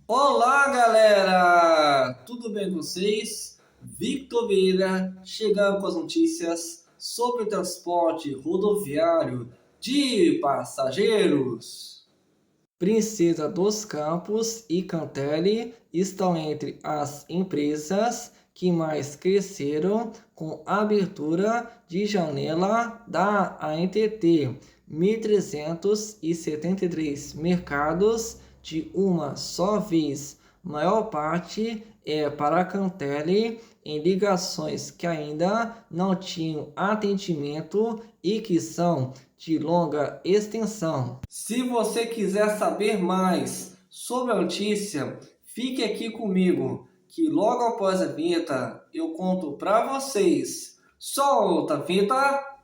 Olá, galera! Tudo bem com vocês? Victor Vieira chegando com as notícias sobre o transporte rodoviário de passageiros. Princesa dos Campos e Cantele estão entre as empresas que mais cresceram com a abertura de janela da ANTT, 1.373 mercados de uma só vez. Maior parte é para a Cantele em ligações que ainda não tinham atendimento e que são de longa extensão. Se você quiser saber mais sobre a notícia, fique aqui comigo, que logo após a vinheta eu conto para vocês. Solta a vinheta!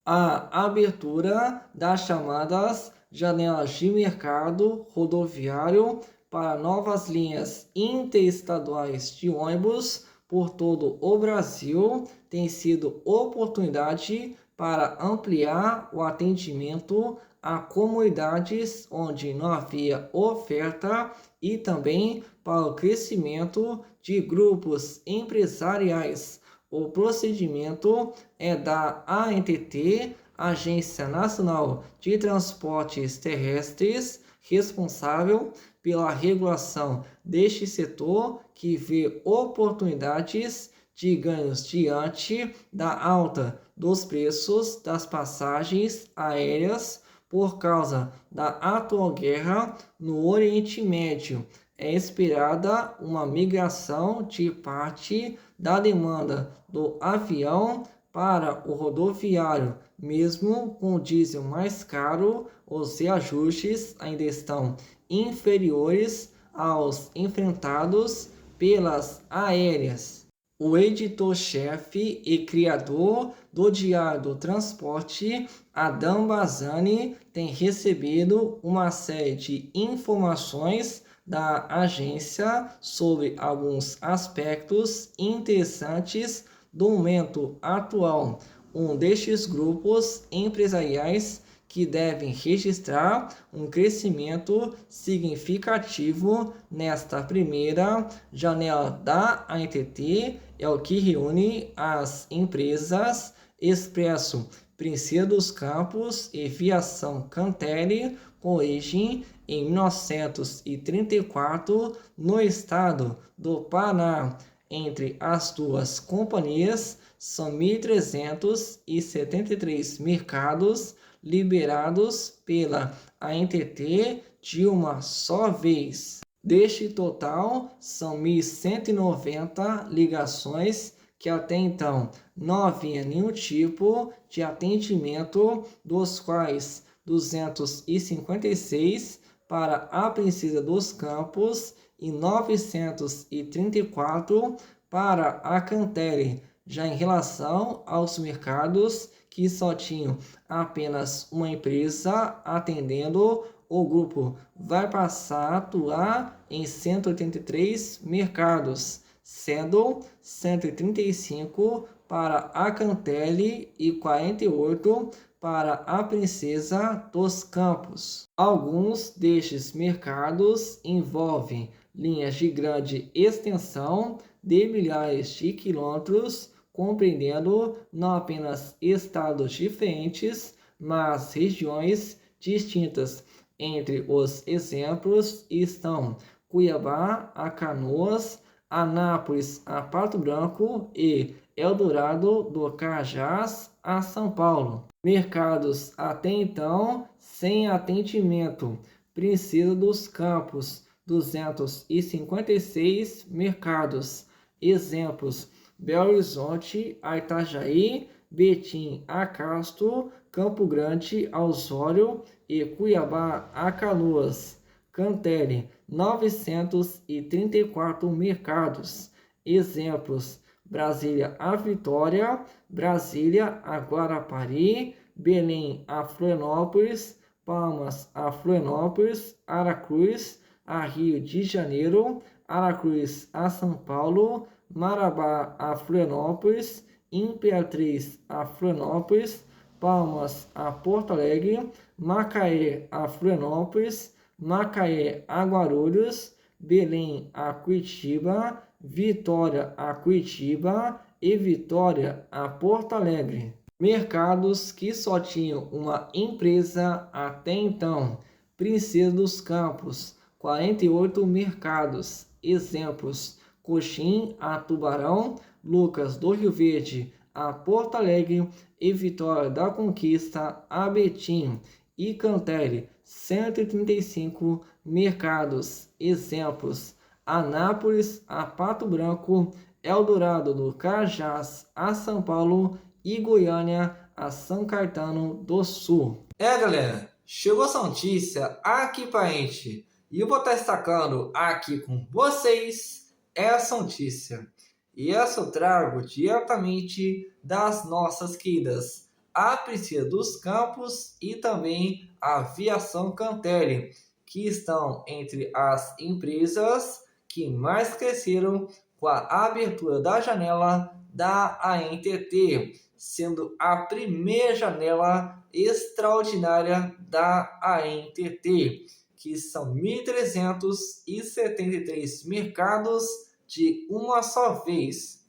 A abertura das chamadas janelas de mercado rodoviário para novas linhas interestaduais de ônibus por todo o Brasil tem sido oportunidade para ampliar o atendimento a comunidades onde não havia oferta e também para o crescimento de grupos empresariais. O procedimento é da ANTT, Agência Nacional de Transportes Terrestres, responsável pela regulação deste setor, que vê oportunidades de ganhos diante da alta dos preços das passagens aéreas por causa da atual guerra no Oriente Médio. É esperada uma migração de parte da demanda do avião para o rodoviário. Mesmo com o diesel mais caro, os reajustes ainda estão inferiores aos enfrentados pelas aéreas. O editor-chefe e criador do Diário do Transporte, Adam Bazzani, tem recebido uma série de informações da agência sobre alguns aspectos interessantes do momento atual. Um destes grupos empresariais que devem registrar um crescimento significativo nesta primeira janela da ANTT é o que reúne as empresas Expresso, Princesa dos Campos e Viação Cantele, com origem em 1934 no estado do Pará. Entre as duas companhias, são 1.373 mercados liberados pela ANTT de uma só vez. Deste total, são 1.190 ligações que até então não havia nenhum tipo de atendimento, dos quais 256 para a Princesa dos Campos e 934 para a Cantele. Já em relação aos mercados que só tinham apenas uma empresa atendendo, o grupo vai passar a atuar em 183 mercados, sendo 135 para a Cantele e 48 para a Princesa dos Campos. Alguns destes mercados envolvem linhas de grande extensão de milhares de quilômetros, compreendendo não apenas estados diferentes, mas regiões distintas. Entre os exemplos estão Cuiabá a Canoas, Anápolis a Pato Branco e Eldorado do Carajás a São Paulo. Mercados até então sem atendimento. Princesa dos Campos, 256 mercados. Exemplos: Belo Horizonte a Itajaí, Betim a Castro, Campo Grande a Osório e Cuiabá a Canoas. Cantele, 934 mercados. Exemplos: Brasília a Vitória, Brasília a Guarapari, Belém a Florianópolis, Palmas a Florianópolis, Aracruz a Rio de Janeiro, Aracruz a São Paulo, Marabá a Florianópolis, Imperatriz a Florianópolis, Palmas a Porto Alegre, Macaé a Florianópolis, Macaé a Guarulhos, Belém a Curitiba, Vitória a Curitiba e Vitória a Porto Alegre. Mercados que só tinham uma empresa até então. Princesa dos Campos, 48 mercados. Exemplos: Coxim a Tubarão, Lucas do Rio Verde a Porto Alegre e Vitória da Conquista a Betim. E Cantelli, 135 mercados. Exemplos: Anápolis a Pato Branco, Eldorado do Cajás a São Paulo e Goiânia a São Caetano do Sul. Galera, chegou essa notícia aqui pra gente e eu vou estar destacando aqui com vocês essa notícia. E essa eu trago diretamente das nossas queridas a Princesa dos Campos e também a Aviação Cantelli, que estão entre as empresas que mais cresceram com a abertura da janela da ANTT, sendo a primeira janela extraordinária da ANTT, que são 1.373 mercados de uma só vez.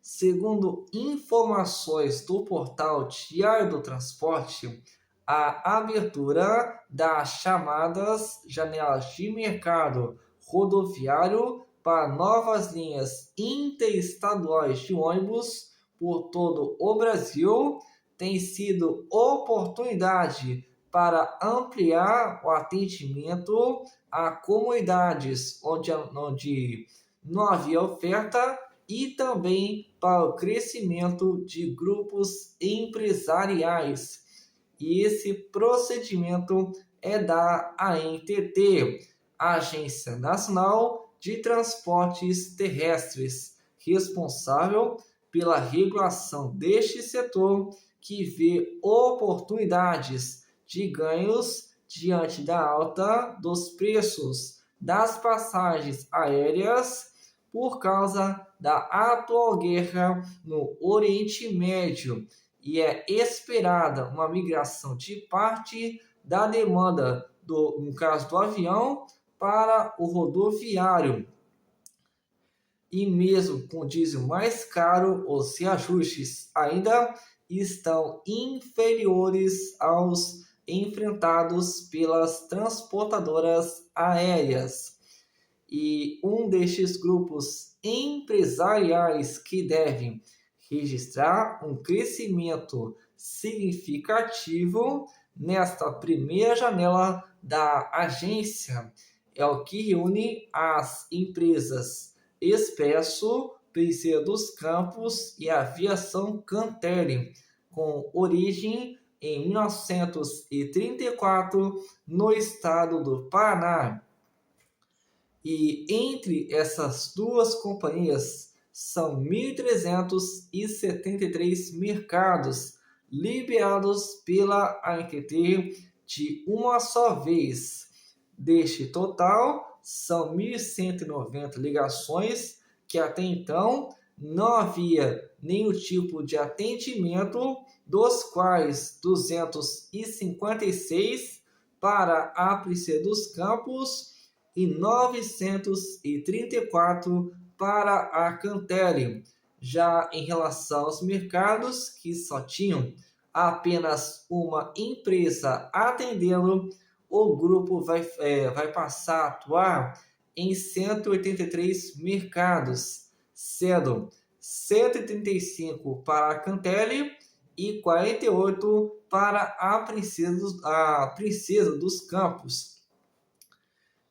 Segundo informações do portal Diário do Transporte, a abertura das chamadas janelas de mercado rodoviário para novas linhas interestaduais de ônibus por todo o Brasil tem sido oportunidade para ampliar o atendimento a comunidades onde não havia oferta e também para o crescimento de grupos empresariais. E esse procedimento é da ANTT, Agência Nacional de Transportes Terrestres, responsável pela regulação deste setor, que vê oportunidades de ganhos diante da alta dos preços das passagens aéreas por causa da atual guerra no Oriente Médio, e é esperada uma migração de parte da demanda, no caso do avião, para o rodoviário. E mesmo com diesel mais caro, os reajustes ainda estão inferiores aos enfrentados pelas transportadoras aéreas. E um destes grupos empresariais que devem registrar um crescimento significativo nesta primeira janela da agência é o que reúne as empresas Expresso, Princesa dos Campos e Aviação Cantelli, com origem em 1934 no estado do Paraná. E entre essas duas companhias são 1.373 mercados liberados pela ANTT de uma só vez. Deste total, são 1.190 ligações que até então não havia nenhum tipo de atendimento, dos quais 256 para a Princesa dos Campos e 934 para a Cantelli. Já em relação aos mercados que só tinham apenas uma empresa atendendo, o grupo vai passar a atuar em 183 mercados, sendo 135 para a Cantelli e 48 para a Princesa dos Campos.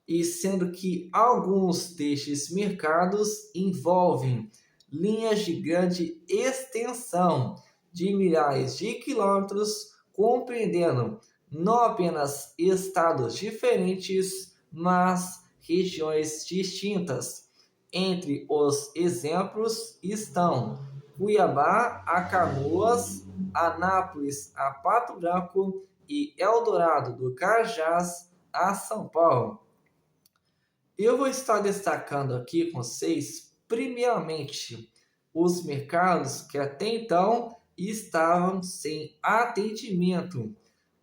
E sendo que alguns destes mercados envolvem linhas de grande extensão de milhares de quilômetros, compreendendo não apenas estados diferentes, mas regiões distintas. Entre os exemplos estão Cuiabá a Canoas, Anápolis a Pato Branco e Eldorado do Carajás a São Paulo. Eu vou estar destacando aqui com vocês, primeiramente, os mercados que até então estavam sem atendimento.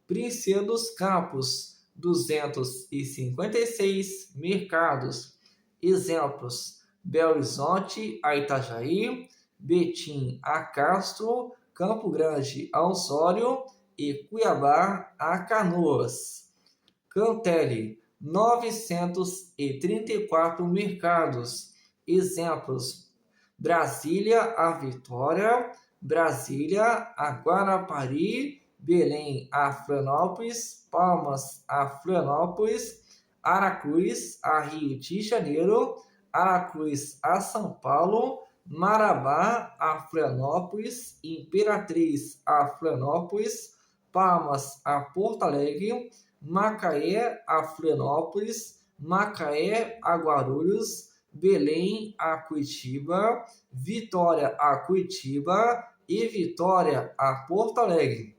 Princesa dos Campos, 256 mercados. Exemplos: Belo Horizonte a Itajaí, Betim a Castro, Campo Grande a Osório e Cuiabá a Canoas. Cantele, 934 mercados. Exemplos: Brasília a Vitória, Brasília a Guarapari, Belém a Florianópolis, Palmas a Florianópolis, Aracruz a Rio de Janeiro, Aracruz a São Paulo, Marabá a Florianópolis, Imperatriz a Florianópolis, Palmas a Porto Alegre, Macaé a Florianópolis, Macaé a Guarulhos, Belém a Curitiba, Vitória a Curitiba e Vitória a Porto Alegre.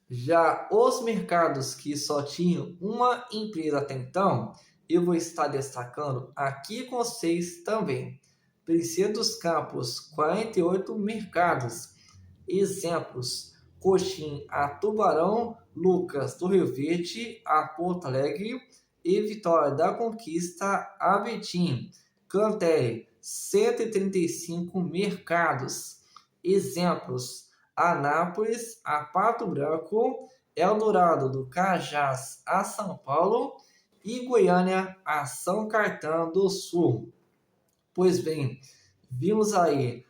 Já os mercados que só tinham uma empresa até então, eu vou estar destacando aqui com vocês também. Princesa dos Campos, 48 mercados. Exemplos: Coxim a Tubarão, Lucas do Rio Verde a Porto Alegre e Vitória da Conquista a Betim. Cantele, 135 mercados. Exemplos: Anápolis a Pato Branco, Eldorado do Carajás a São Paulo e Goiânia a São Caetano do Sul. Pois bem, vimos aí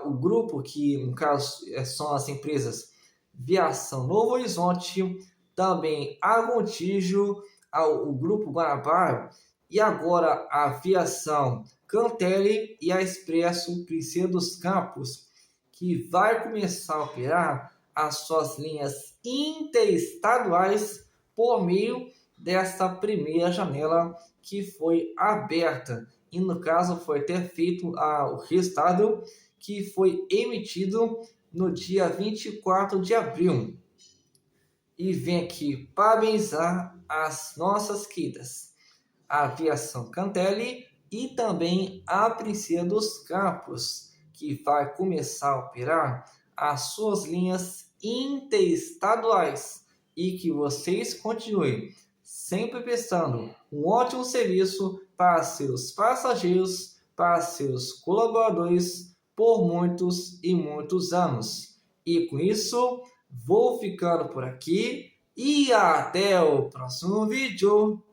o grupo que, no caso, são as empresas Viação Novo Horizonte, também a Gontijo, o grupo Guanabara e agora a Aviação Cantele e a Expresso Princesa dos Campos, que vai começar a operar as suas linhas interestaduais por meio desta primeira janela que foi aberta. E no caso foi ter feito o resultado que foi emitido no dia 24 de abril. E vem aqui parabenizar as nossas queridas Aviação Cantele e também a Princesa dos Campos, que vai começar a operar as suas linhas interestaduais e que vocês continuem sempre prestando um ótimo serviço para seus passageiros, para seus colaboradores por muitos e muitos anos. E com isso, vou ficando por aqui e até o próximo vídeo.